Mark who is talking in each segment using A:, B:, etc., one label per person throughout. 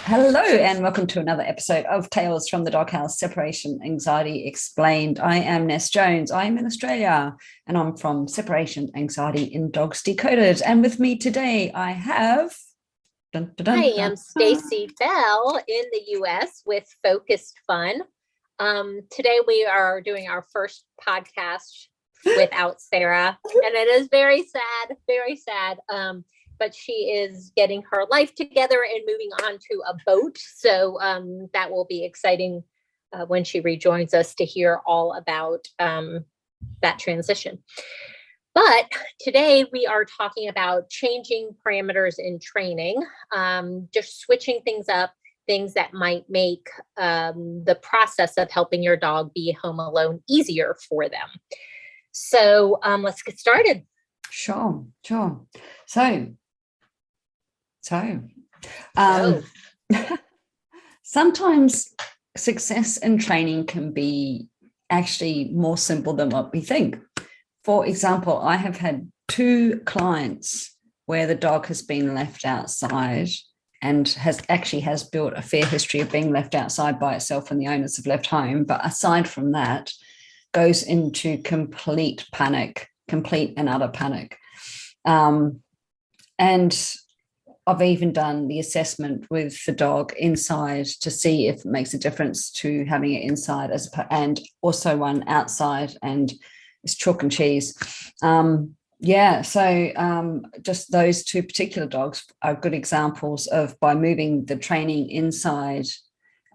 A: Hello and welcome to another episode of Tales from the Doghouse, Separation Anxiety Explained. I am Ness Jones. I'm in Australia and I'm from Separation Anxiety in Dogs Decoded. And with me today I have...
B: I am Stacey Bell in the US with Focused Fun. Today we are doing our first podcast without Sarah, and it is very sad. But she is getting her life together and moving on to a boat. So that will be exciting when she rejoins us to hear all about that transition. But today we are talking about changing parameters in training, just switching things up, things that might make the process of helping your dog be home alone easier for them. So let's get started.
A: Sure. So, sometimes success in training can be actually more simple than what we think. For example, I have had 2 clients where the dog has been left outside and has built a fair history of being left outside by itself and the owners have left home. But aside from that, goes into complete and utter panic. And I've even done the assessment with the dog inside to see if it makes a difference to having it inside and also one outside, and it's chalk and cheese. Just those 2 particular dogs are good examples of, by moving the training inside,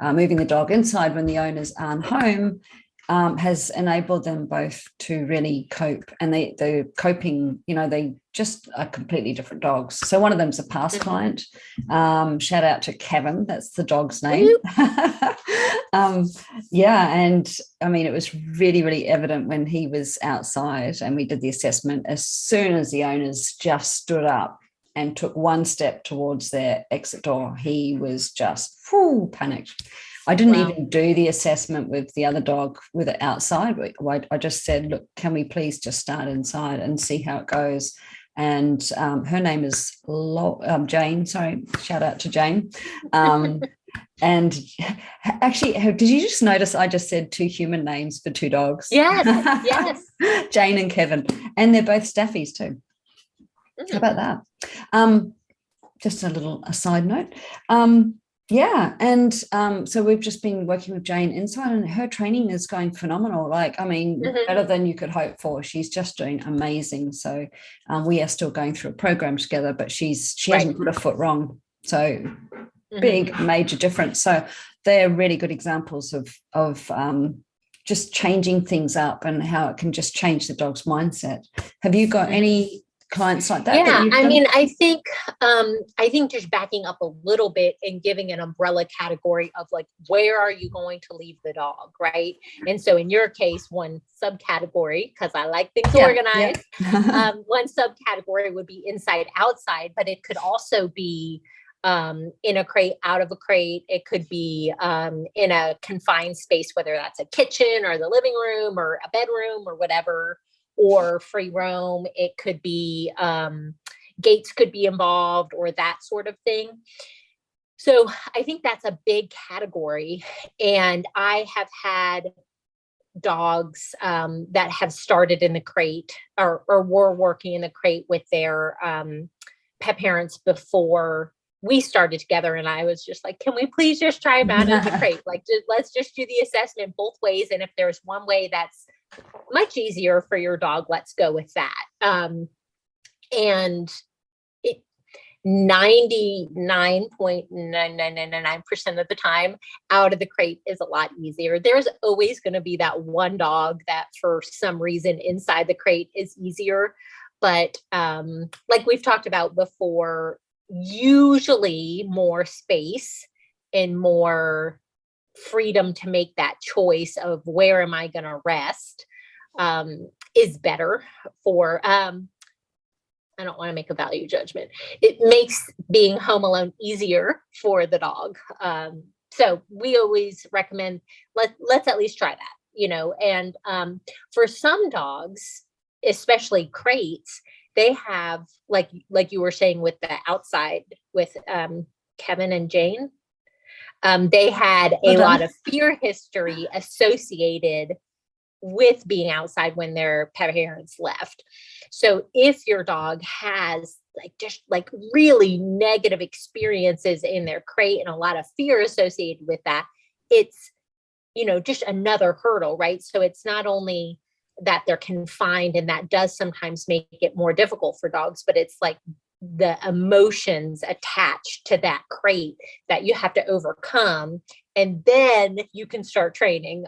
A: moving the dog inside when the owners aren't home, has enabled them both to really cope. And they're coping, they just are completely different dogs. So one of them's a past client. Shout out to Kevin, that's the dog's name. And I mean, it was really, really evident when he was outside and we did the assessment. As soon as the owners just stood up and took one step towards their exit door, he was just panicked. I didn't even do the assessment with the other dog with it outside. I just said, look, can we please just start inside and see how it goes? And her name is Jane. Sorry, shout out to Jane. And actually, did you just notice I just said 2 human names for 2 dogs?
B: Yes.
A: Jane and Kevin. And they're both staffies too. How about that? Just a side note. So we've just been working with Jane inside, and her training is going phenomenal. Better than you could hope for. She's just doing amazing. So we are still going through a program together, but she hasn't put a foot wrong. So big, major difference. So they're really good examples of just changing things up and how it can just change the dog's mindset. Have you got any clients like that?
B: I think just backing up a little bit and giving an umbrella category of like, where are you going to leave the dog, right? And so in your case, one subcategory, because I like things organized, one subcategory would be inside outside, but it could also be in a crate, out of a crate. It could be in a confined space, whether that's a kitchen or the living room or a bedroom or whatever, or free roam. It could be gates could be involved or that sort of thing. So I think that's a big category. And I have had dogs that have started in the crate or were working in the crate with their pet parents before we started together. And I was just like, can we please just try them out in the crate? Let's just do the assessment both ways. And if there's one way that's much easier for your dog, let's go with that. And 99.9999% of the time out of the crate is a lot easier. There's always going to be that one dog that for some reason inside the crate is easier. But like we've talked about before, usually more space and more freedom to make that choice of where am I going to rest is better for, I don't want to make a value judgment. It makes being home alone easier for the dog. So we always recommend, let's at least try that, and for some dogs, especially crates, they have, like you were saying with the outside with Kevin and Jane. they had a lot of fear history associated with being outside when their parents left. So if your dog has just really negative experiences in their crate and a lot of fear associated with that, it's, just another hurdle, right? So it's not only that they're confined, and that does sometimes make it more difficult for dogs, but it's like the emotions attached to that crate that you have to overcome. And then you can start training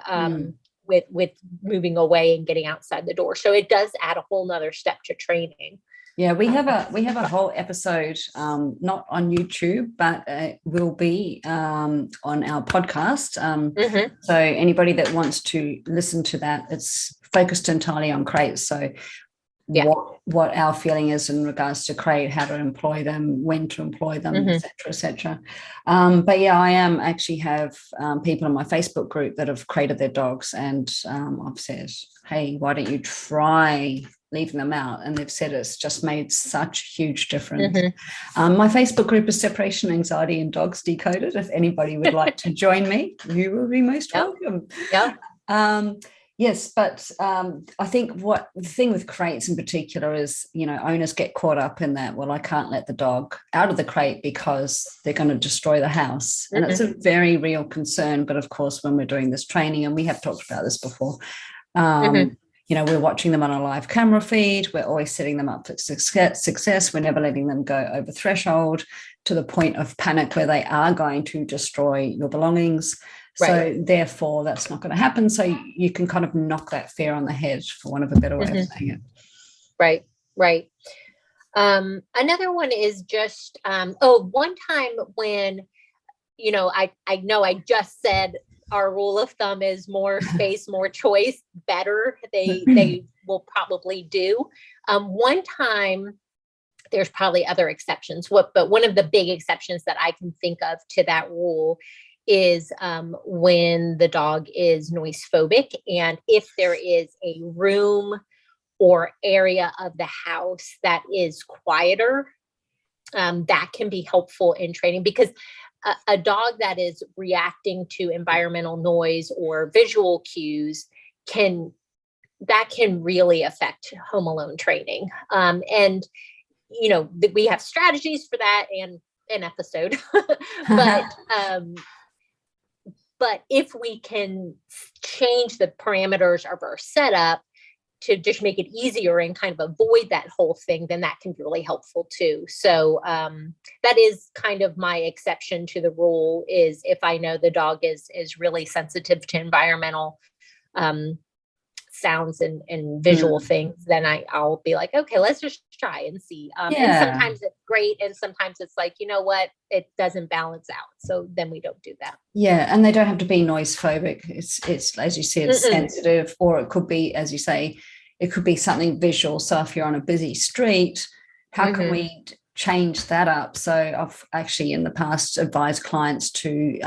B: with moving away and getting outside the door. So it does add a whole nother step to training.
A: Yeah, we have a whole episode, not on YouTube, but it will be on our podcast. So anybody that wants to listen to that, it's focused entirely on crates. So what our feeling is in regards to crate, how to employ them, when to employ them, et cetera. But yeah, I actually have people in my Facebook group that have crated their dogs, and I've said, hey, why don't you try leaving them out? And they've said it's just made such a huge difference. My Facebook group is Separation Anxiety and Dogs Decoded. If anybody would like to join me, you will be most welcome. Yes, but I think the thing with crates in particular is, owners get caught up in that, well, I can't let the dog out of the crate because they're going to destroy the house. And it's a very real concern. But of course, when we're doing this training, and we have talked about this before, we're watching them on a live camera feed. We're always setting them up for success. We're never letting them go over threshold to the point of panic where they are going to destroy your belongings. So therefore, that's not going to happen. So you can kind of knock that fear on the head, for want of a better way of saying it.
B: Right. Another one is just, one time when, I know I just said our rule of thumb is more space, more choice, better. They will probably do. One time, there's probably other exceptions, but one of the big exceptions that I can think of to that rule is when the dog is noise phobic, and if there is a room or area of the house that is quieter, that can be helpful in training, because a dog that is reacting to environmental noise or visual cues can really affect home alone training. And we have strategies for that and an episode, but if we can change the parameters of our setup to just make it easier and kind of avoid that whole thing, then that can be really helpful too. So that is kind of my exception to the rule, is if I know the dog is really sensitive to environmental sounds and visual things, then I'll be like, okay, let's just try and see. And sometimes it's great, and sometimes it's like, you know what, it doesn't balance out, so then we don't do that.
A: Yeah, and they don't have to be noise phobic. It's as you said, sensitive, or it could be, as you say, it could be something visual. So if you're on a busy street, how can we change that up? So I've actually in the past advised clients to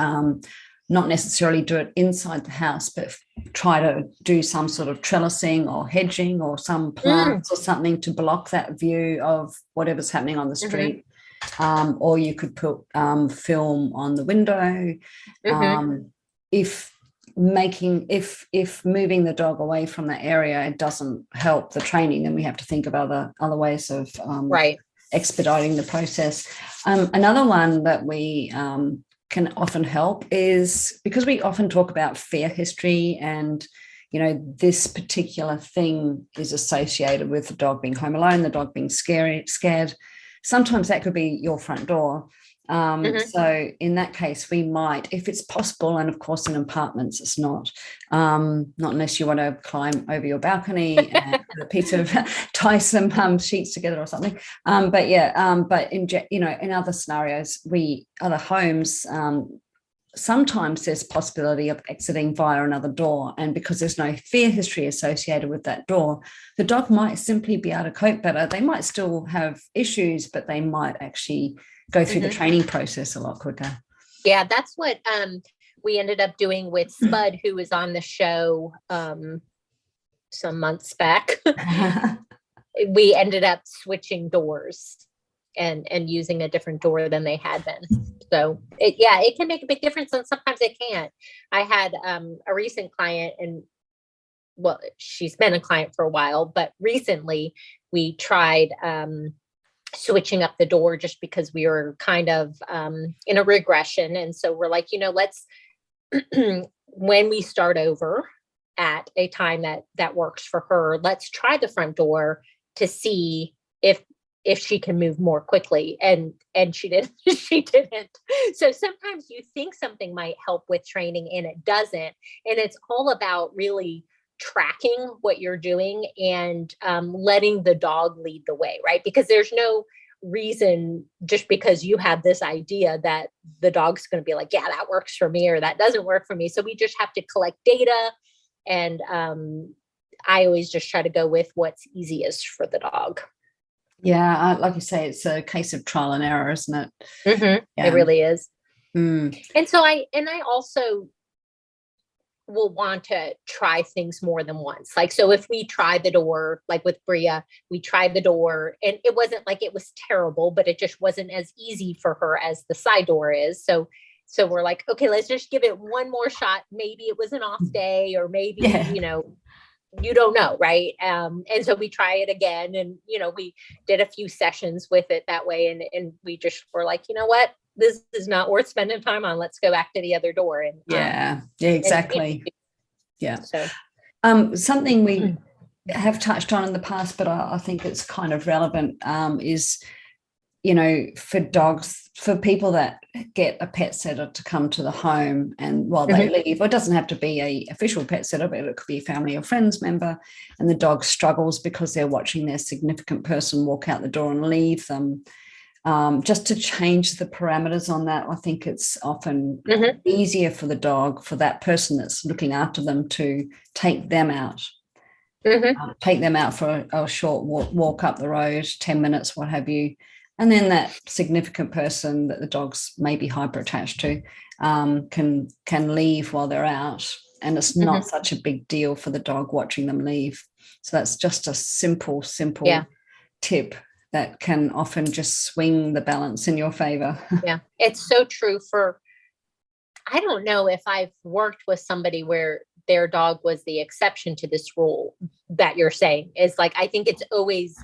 A: not necessarily do it inside the house, but try to do some sort of trellising or hedging or some plants or something to block that view of whatever's happening on the street. Or you could put film on the window. If moving the dog away from that area, it doesn't help the training, then we have to think of other ways of expediting the process. Another one that we can often help is, because we often talk about fear history, and this particular thing is associated with the dog being home alone, the dog being scared. Sometimes that could be your front door. So in that case, we might, if it's possible, and of course in apartments it's not unless you want to climb over your balcony and put a piece of tie some sheets together or something. But in other scenarios, other homes, sometimes there's possibility of exiting via another door, and because there's no fear history associated with that door, the dog might simply be able to cope better. They might still have issues, but they might actually go through the training process a lot quicker.
B: Yeah, that's what we ended up doing with Spud, who was on the show some months back. We ended up switching doors and using a different door than they had been. So it can make a big difference, and sometimes it can't. I had a recent client, and well, she's been a client for a while, but recently we tried switching up the door just because we were kind of in a regression. And so we're like, let's when we start over at a time that works for her, let's try the front door to see if she can move more quickly. And she didn't. She didn't. So sometimes you think something might help with training and it doesn't. And it's all about really tracking what you're doing and letting the dog lead the way, right? Because there's no reason just because you have this idea that the dog's going to be like, yeah, that works for me or that doesn't work for me. So we just have to collect data. And I always just try to go with what's easiest for the dog.
A: Yeah, like you say, it's a case of trial and error, isn't it?
B: Mm-hmm. Yeah. It really is.
A: Mm.
B: And so I also will want to try things more than once. Like, so if we try the door, like with Bria, we tried the door and it wasn't like it was terrible, but it just wasn't as easy for her as the side door is. So we're like, okay, let's just give it one more shot. Maybe it was an off day, or maybe, you don't know. Right. And so we try it again, and, we did a few sessions with it that way. And we just were like, you know what, this is not worth spending time on. Let's go back to the other door. And
A: exactly. So, something we have touched on in the past, but I think it's kind of relevant, is, for dogs, for people that get a pet sitter to come to the home, and while they leave, it doesn't have to be a official pet sitter, but it could be a family or friends member, and the dog struggles because they're watching their significant person walk out the door and leave them. Just to change the parameters on that, I think it's often easier for the dog, for that person that's looking after them, to take them out. Take them out for a short walk up the road, 10 minutes, what have you. And then that significant person that the dog's maybe hyper attached to can leave while they're out. And it's not such a big deal for the dog watching them leave. So that's just a simple tip that can often just swing the balance in your favor.
B: Yeah, it's so true. I don't know if I've worked with somebody where their dog was the exception to this rule that you're saying. Is like, I think it's always,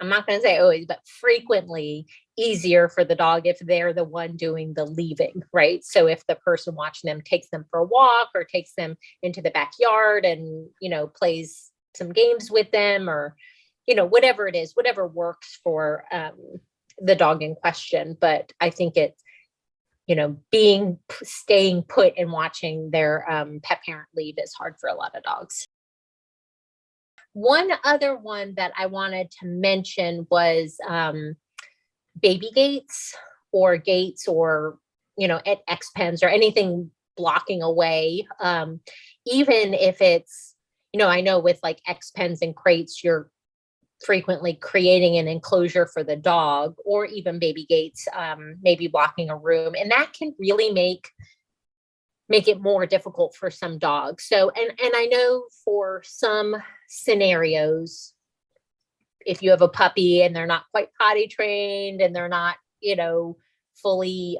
B: I'm not going to say always, but frequently easier for the dog if they're the one doing the leaving, right? So if the person watching them takes them for a walk or takes them into the backyard and, plays some games with them, or, whatever it is, whatever works for the dog in question. But I think it's, staying put and watching their pet parent leave is hard for a lot of dogs. One other one that I wanted to mention was baby gates or gates, or, at X pens or anything blocking away. Even if it's, I know with like X pens and crates, you're frequently creating an enclosure for the dog, or even baby gates, maybe blocking a room. And that can really make it more difficult for some dogs. So, and I know for some scenarios, if you have a puppy and they're not quite potty trained and they're not, fully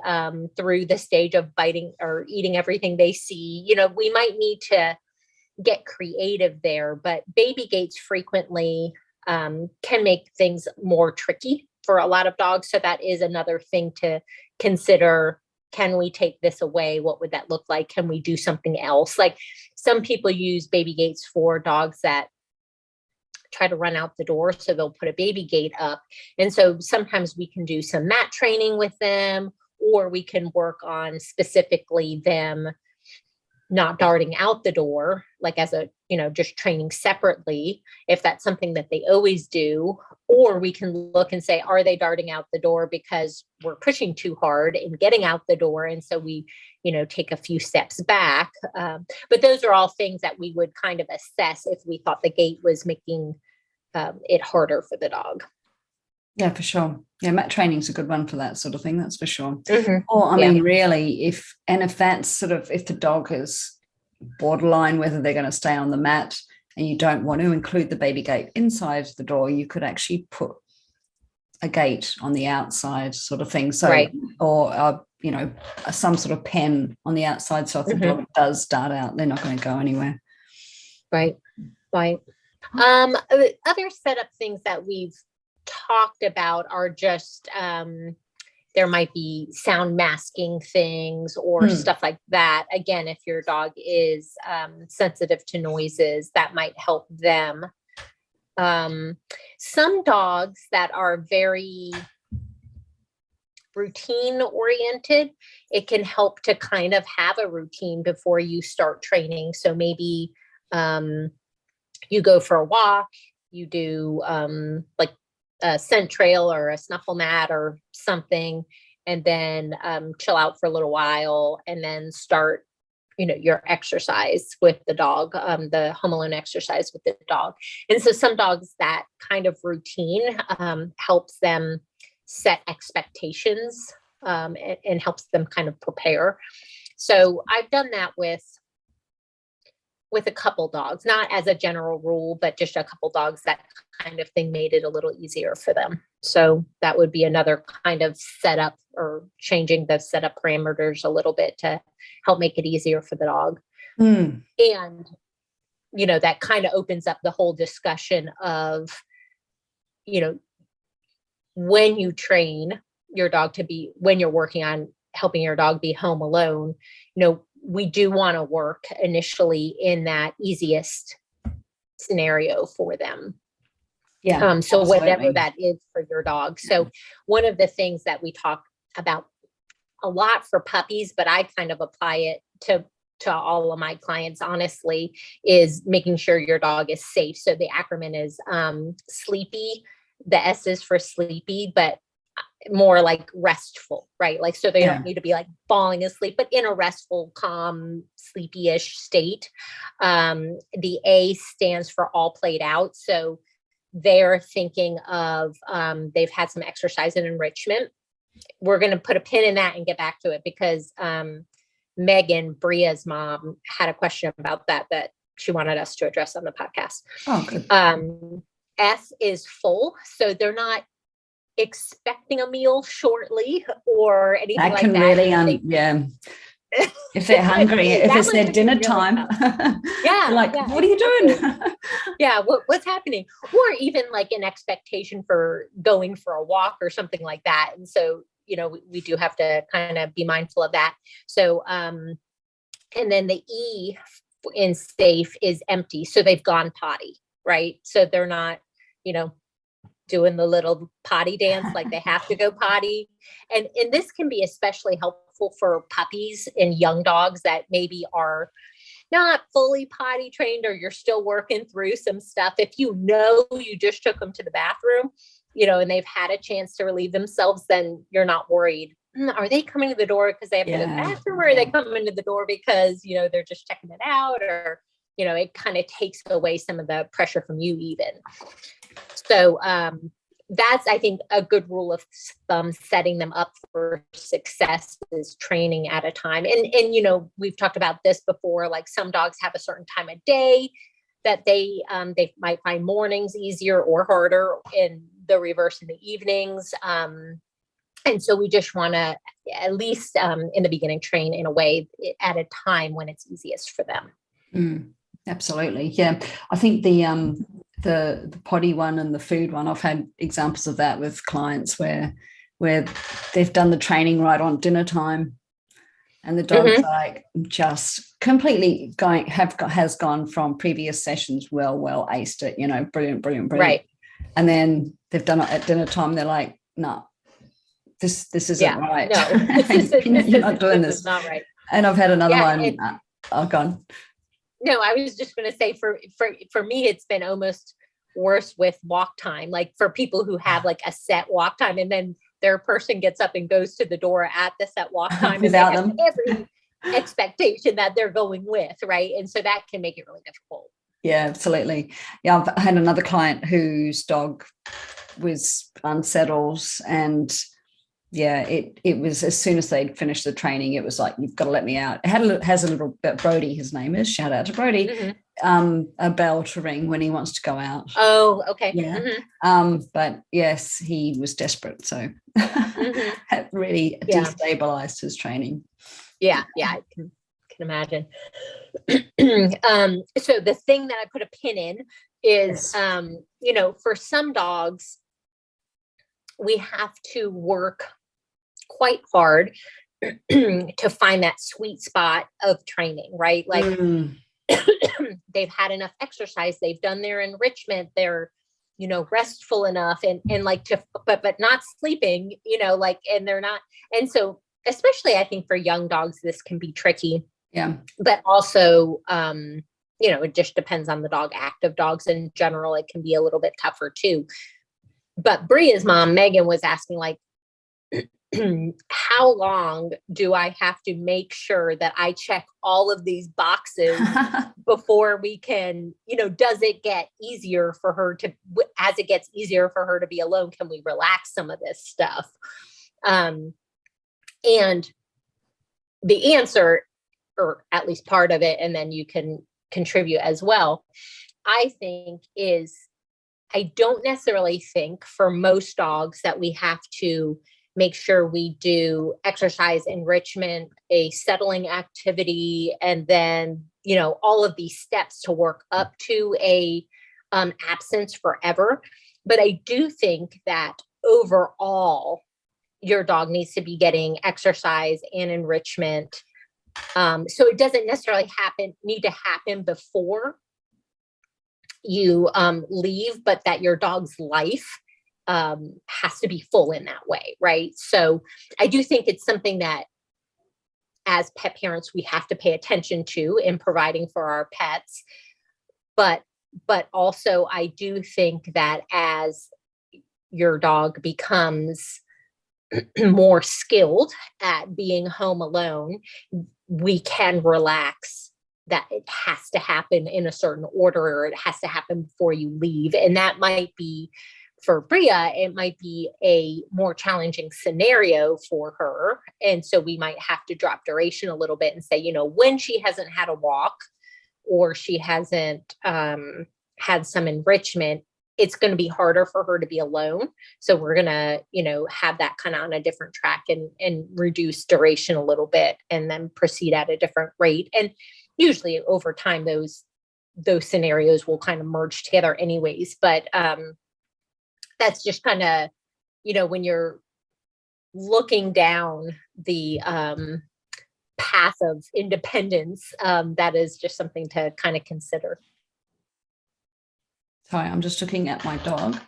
B: through the stage of biting or eating everything they see, we might need to get creative there. But baby gates frequently can make things more tricky for a lot of dogs. So that is another thing to consider. Can we take this away? What would that look like? Can we do something else? Like, some people use baby gates for dogs that try to run out the door. So they'll put a baby gate up. And so sometimes we can do some mat training with them, or we can work on specifically them not darting out the door, like as a, just training separately, if that's something that they always do. Or we can look and say, are they darting out the door because we're pushing too hard and getting out the door? And so we, take a few steps back. But those are all things that we would kind of assess if we thought the gate was making it harder for the dog.
A: Yeah, for sure. Yeah, mat training's a good one for that sort of thing, that's for sure. Or, I mean, really, if that's sort of, if the dog is borderline whether they're going to stay on the mat and you don't want to include the baby gate inside the door, you could actually put a gate on the outside sort of thing. So,
B: right.
A: or, some sort of pen on the outside. So if the dog does dart out, they're not going to go anywhere.
B: Right. Other setup things that we've talked about are just, there might be sound masking things or stuff like that. Again, if your dog is sensitive to noises, that might help them. Some dogs that are very routine oriented, it can help to kind of have a routine before you start training. So maybe you go for a walk, you do like a scent trail or a snuffle mat or something, and then chill out for a little while and then start, your exercise with the dog, the home alone exercise with the dog. And so some dogs, that kind of routine helps them set expectations and helps them kind of prepare. So I've done that with a couple dogs, not as a general rule, but just a couple dogs, that kind of thing made it a little easier for them. So that would be another kind of setup, or changing the setup parameters a little bit to help make it easier for the dog. And, that kind of opens up the whole discussion of, when you train your dog when you're working on helping your dog be home alone, we do want to work initially in that easiest scenario for them.
A: Yeah.
B: So
A: absolutely.
B: whatever that is for your dog. So one of the things that we talk about a lot for puppies, but I kind of apply it to all of my clients, honestly, is making sure your dog is safe. So the acronym is sleepy. The S is for sleepy, but more like restful, right? Like, so they don't need to be like falling asleep, but in a restful, calm, sleepy-ish state. The A stands for all played out. So they're thinking of, they've had some exercise and enrichment. We're going to put a pin in that and get back to it, because Megan, Bria's mom, had a question about that she wanted us to address on the podcast.
A: Oh, good.
B: S is full. So they're not expecting a meal shortly or anything
A: that
B: like
A: can
B: that.
A: Really, if they're hungry, if it's their dinner time, what are you doing?
B: What's happening? Or even like an expectation for going for a walk or something like that. And so, we do have to kind of be mindful of that. So, and then the E in safe is empty. So they've gone potty, right? So they're not, doing the little potty dance, like they have to go potty. And this can be especially helpful for puppies and young dogs that maybe are not fully potty trained, or you're still working through some stuff. If you just took them to the bathroom, and they've had a chance to relieve themselves, then you're not worried. Are they coming to the door because they have to go to the bathroom, or are they coming to the door because, they're just checking it out, or, it kind of takes away some of the pressure from you even. So that's, I think, a good rule of thumb, setting them up for success, is training at a time. And we've talked about this before, like some dogs have a certain time of day that they might find mornings easier or harder, and the reverse in the evenings. And so we just want to, at least in the beginning, train in a way at a time when it's easiest for them.
A: Absolutely. Yeah. I think the potty one and the food one, I've had examples of that with clients where they've done the training right on dinner time, and the dog's like just completely has gone from previous sessions well aced it, brilliant.
B: Right.
A: And then they've done it at dinner time. They're like, no, this isn't right.
B: No,
A: you're not doing this.
B: Is not right.
A: And I've had another one. Gone.
B: No, I was just going to say for me, it's been almost worse with walk time, like for people who have like a set walk time, and then their person gets up and goes to the door at the set walk time
A: without them.
B: Every expectation that they're going with, right? And so that can make it really difficult.
A: Yeah, absolutely. Yeah, I've had another client whose dog was unsettled, and yeah, it was as soon as they'd finished the training, it was like, you've got to let me out. It has a little bit, Brody, his name is, shout out to Brody, a bell to ring when he wants to go out.
B: Oh, okay.
A: Yeah. But yes, he was desperate. So that really destabilized his training.
B: Yeah. I can imagine. So the thing that I put a pin in is, for some dogs, we have to work quite hard to find that sweet spot of training, right? Like they've had enough exercise, they've done their enrichment, they're, restful enough and like but not sleeping, and they're not. And so, especially I think for young dogs, this can be tricky.
A: Yeah.
B: But also, it just depends on the dog. Active dogs in general, it can be a little bit tougher too. But Bria's mom, Megan, was asking, like, how long do I have to make sure that I check all of these boxes before we can, does it get easier for her to, as it gets easier for her to be alone, can we relax some of this stuff? And the answer, or at least part of it, and then you can contribute as well, I think is, I don't necessarily think for most dogs that we have to make sure we do exercise, enrichment, a settling activity, and then, all of these steps to work up to a absence forever. But I do think that overall, your dog needs to be getting exercise and enrichment. So it doesn't necessarily need to happen before you leave, but that your dog's life has to be full in that way, right? So I do think it's something that as pet parents, we have to pay attention to in providing for our pets. But also I do think that as your dog becomes more skilled at being home alone, we can relax that it has to happen in a certain order, or it has to happen before you leave. And that might be, for Bria, it might be a more challenging scenario for her. And so we might have to drop duration a little bit and say, when she hasn't had a walk or she hasn't had some enrichment, it's going to be harder for her to be alone. So we're going to, have that kind of on a different track and reduce duration a little bit and then proceed at a different rate. And usually over time, those scenarios will kind of merge together anyways. But that's just kind of, when you're looking down the path of independence, that is just something to kind of consider.
A: Sorry, I'm just looking at my dog.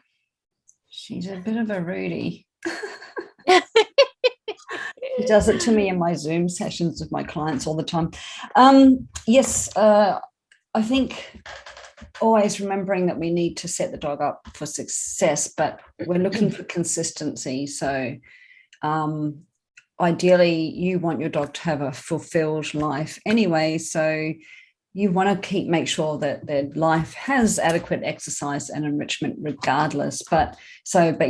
A: She's a bit of a Rudy. She does it to me in my Zoom sessions with my clients all the time. Yes, I think always remembering that we need to set the dog up for success, but we're looking for consistency. So ideally, you want your dog to have a fulfilled life anyway. So you want to make sure that their life has adequate exercise and enrichment regardless. But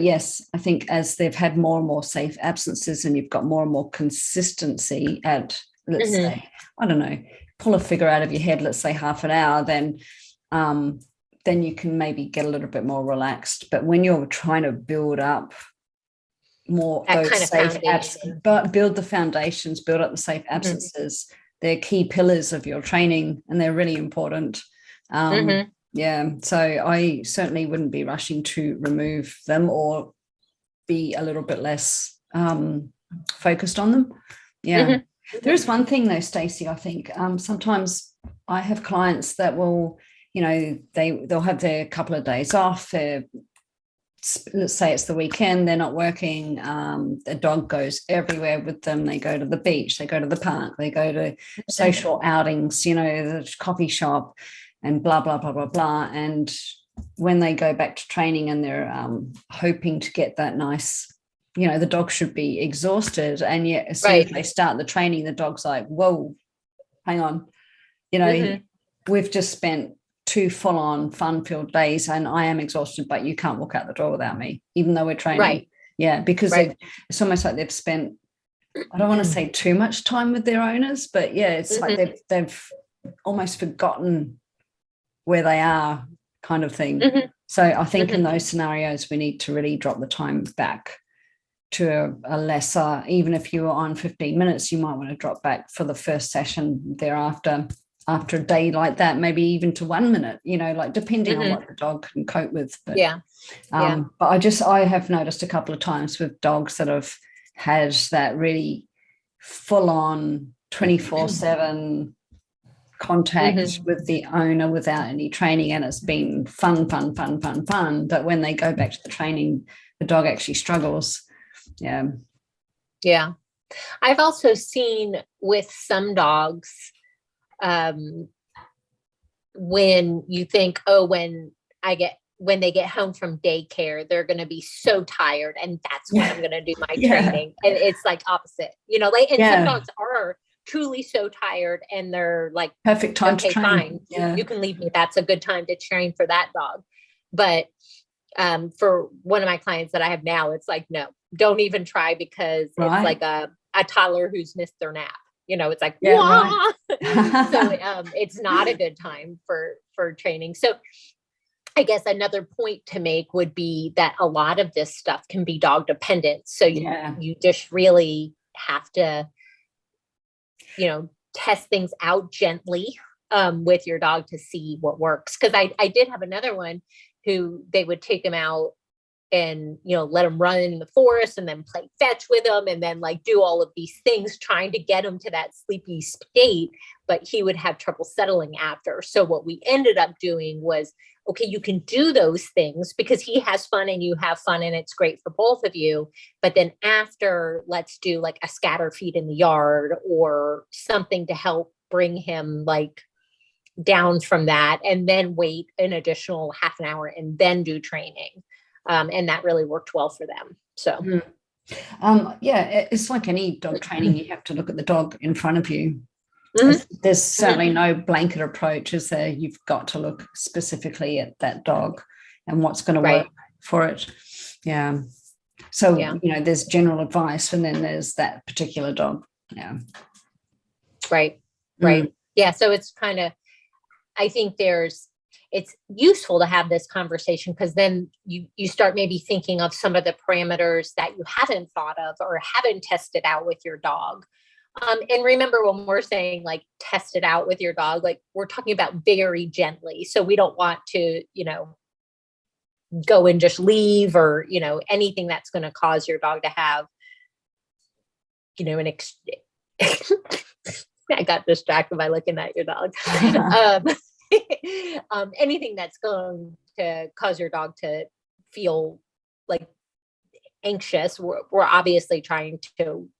A: yes, I think as they've had more and more safe absences and you've got more and more consistency at, let's say, I don't know, pull a figure out of your head, let's say half an hour, then you can maybe get a little bit more relaxed. But when you're trying to build up more that those kind of safe absences, but build the foundations, build up the safe absences, they're key pillars of your training and they're really important. Yeah, so I certainly wouldn't be rushing to remove them or be a little bit less focused on them. Yeah. There's one thing though, Stacey, I think sometimes I have clients that will, they'll have their couple of days off. Let's say it's the weekend, they're not working. The dog goes everywhere with them. They go to the beach, they go to the park, they go to social outings, the coffee shop and blah, blah, blah, blah, blah. And when they go back to training and they're hoping to get that nice, the dog should be exhausted. And yet as soon as they start the training, the dog's like, whoa, hang on. We've just spent 2 full-on fun-filled days and I am exhausted, but you can't walk out the door without me, even though we're training. Yeah, because
B: Right.
A: it's almost like they've spent, I don't want to say too much time with their owners, but yeah, it's like they've almost forgotten where they are, kind of thing. So I think in those scenarios, we need to really drop the time back to a lesser, even if you were on 15 minutes, you might want to drop back for the first session thereafter, after a day like that, maybe even to 1 minute, you know, like depending on what the dog can cope with. But, but I have noticed a couple of times with dogs that have had that really full on 24/7 contact with the owner without any training, and it's been fun. But when they go back to the training, the dog actually struggles.
B: Yeah. I've also seen with some dogs, when you think, oh, when they get home from daycare, they're going to be so tired, and that's when I'm going to do my training. And it's like opposite, you know, like, and some dogs are truly so tired, and they're like,
A: perfect time to train.
B: Fine. You can leave me. That's a good time to train for that dog. But for one of my clients that I have now, it's like, no, don't even try, because it's like a toddler who's missed their nap. You know, it's like, so it's not a good time for training. So I guess another point to make would be that a lot of this stuff can be dog dependent. So you just really have to, you know, test things out gently with your dog to see what works. Because I did have another one who they would take him out and, you know, let him run in the forest and then play fetch with him and then like do all of these things trying to get him to that sleepy state, but he would have trouble settling after. So what we ended up doing was, okay, you can do those things because he has fun and you have fun and it's great for both of you. But then after, let's do like a scatter feed in the yard or something to help bring him like down from that, and then wait an additional half an hour and then do training. And that really worked well for them. So,
A: it's like any dog training. You have to look at the dog in front of you. There's certainly no blanket approach, is there? You've got to look specifically at that dog and what's going to work for it. Yeah. So, you know, there's general advice and then there's that particular dog. Yeah.
B: Right. Yeah. So it's kind of, I think it's useful to have this conversation because then you start maybe thinking of some of the parameters that you haven't thought of or haven't tested out with your dog. And remember, when we're saying like test it out with your dog, like we're talking about very gently. So we don't want to, you know, go and just leave or, you know, anything that's going to cause your dog to have, you know, I got distracted by looking at your dog. Anything that's going to cause your dog to feel like anxious, we're obviously trying to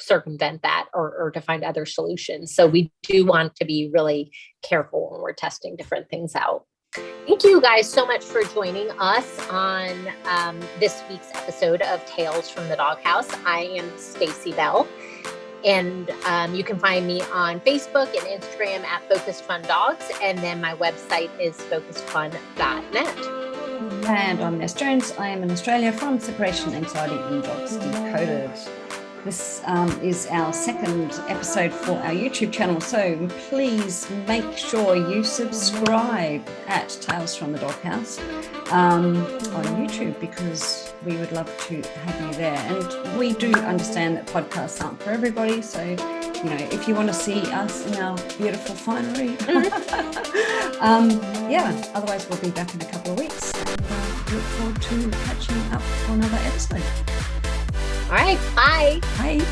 B: circumvent that or to find other solutions. So we do want to be really careful when we're testing different things out. Thank you guys so much for joining us on this week's episode of Tales from the Doghouse. I am Stacey Bell. And you can find me on Facebook and Instagram at Focused Fun Dogs. And then my website is focusedfun.net.
A: And I'm Ness Jones. I am in Australia from Separation Anxiety and Dogs Decoded. This is our second episode for our YouTube channel. So please make sure you subscribe at Tales from the Doghouse on YouTube, because we would love to have you there. And we do understand that podcasts aren't for everybody. So, you know, if you want to see us in our beautiful finery, otherwise we'll be back in a couple of weeks. And look forward to catching up for another episode.
B: All right. Bye.
A: Bye.